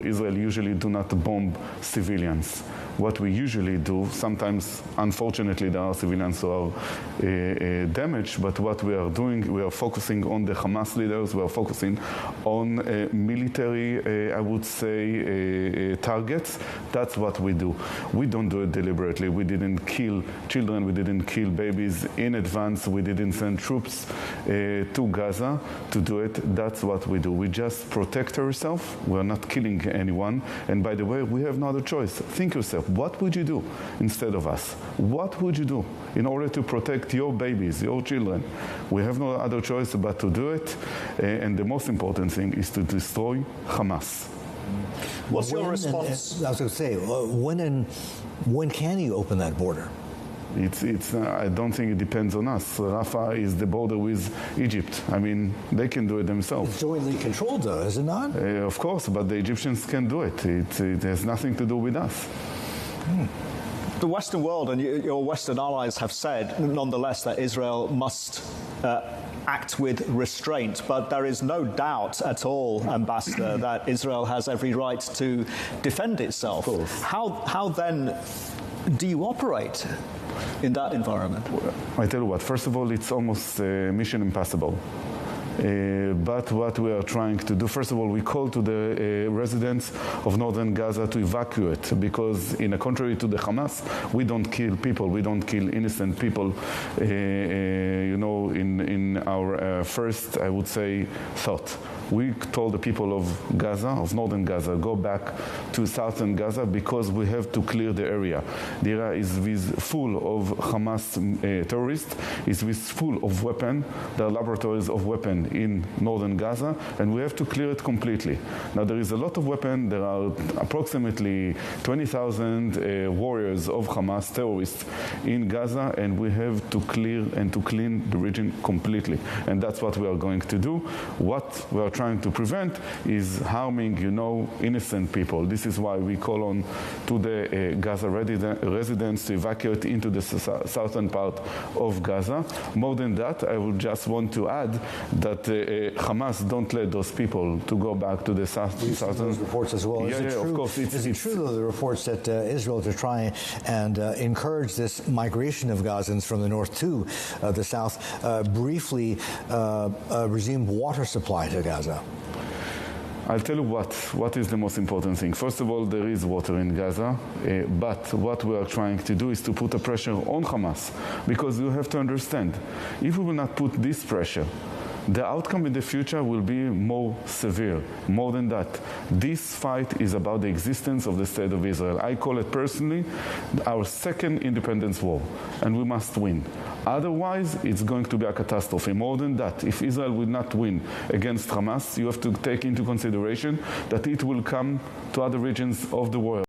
Israel usually do not bomb civilians. What we usually do, sometimes, unfortunately, there are civilians who are damaged, but what we are doing, we are focusing on the Hamas leaders, we are focusing on military, I would say, targets. That's what we do. We don't do it deliberately. We didn't kill children, we didn't kill babies in advance, we didn't send troops to Gaza to do it. That's what we do. We just protect ourselves. We're not killing anyone. And by the way, we have no other choice. Think yourself. What would you do instead of us? What would you do in order to protect your babies, your children? We have no other choice but to do it. And the most important thing is to destroy Hamas. What's your response? I was going to say, when can you open that border? I don't think it depends on us. Rafah is the border with Egypt. I mean, they can do it themselves. It's jointly controlled, though, is it not? Of course, but the Egyptians can do it. It has nothing to do with us. The Western world and your Western allies have said, nonetheless, that Israel must act with restraint. But there is no doubt at all, Ambassador, that Israel has every right to defend itself. Of course. How then do you operate in that environment? I tell you what, first of all, it's almost mission impossible. But what we are trying to do, first of all, we call to the residents of northern Gaza to evacuate, because in a contrary to the Hamas, we don't kill people, we don't kill innocent people, in our first, I would say, thought. We told the people of Gaza, of northern Gaza, go back to southern Gaza because we have to clear the area. The area is full of Hamas terrorists, is full of weapons. There are laboratories of weapons in northern Gaza, and we have to clear it completely. Now, there is a lot of weapons. There are approximately 20,000 warriors of Hamas terrorists in Gaza, and we have to clear and to clean the region completely. And that's what we are going to do. What we are trying to prevent is harming, innocent people. This is why we call on to the Gaza residents to evacuate into the southern part of Gaza. More than that, I would just want to add that Hamas don't let those people to go back to the southern. Those reports as well. Yeah, of course. Is it true, though, the reports that Israel to try and encourage this migration of Gazans from the north to the south briefly resumed water supply to Gaza? I'll tell you what is the most important thing. First of all, there is water in Gaza, but what we are trying to do is to put a pressure on Hamas, because you have to understand, if we will not put this pressure, the outcome in the future will be more severe. More than that, this fight is about the existence of the State of Israel. I call it personally our second independence war, and we must win. Otherwise, it's going to be a catastrophe. More than that, if Israel will not win against Hamas, you have to take into consideration that it will come to other regions of the world.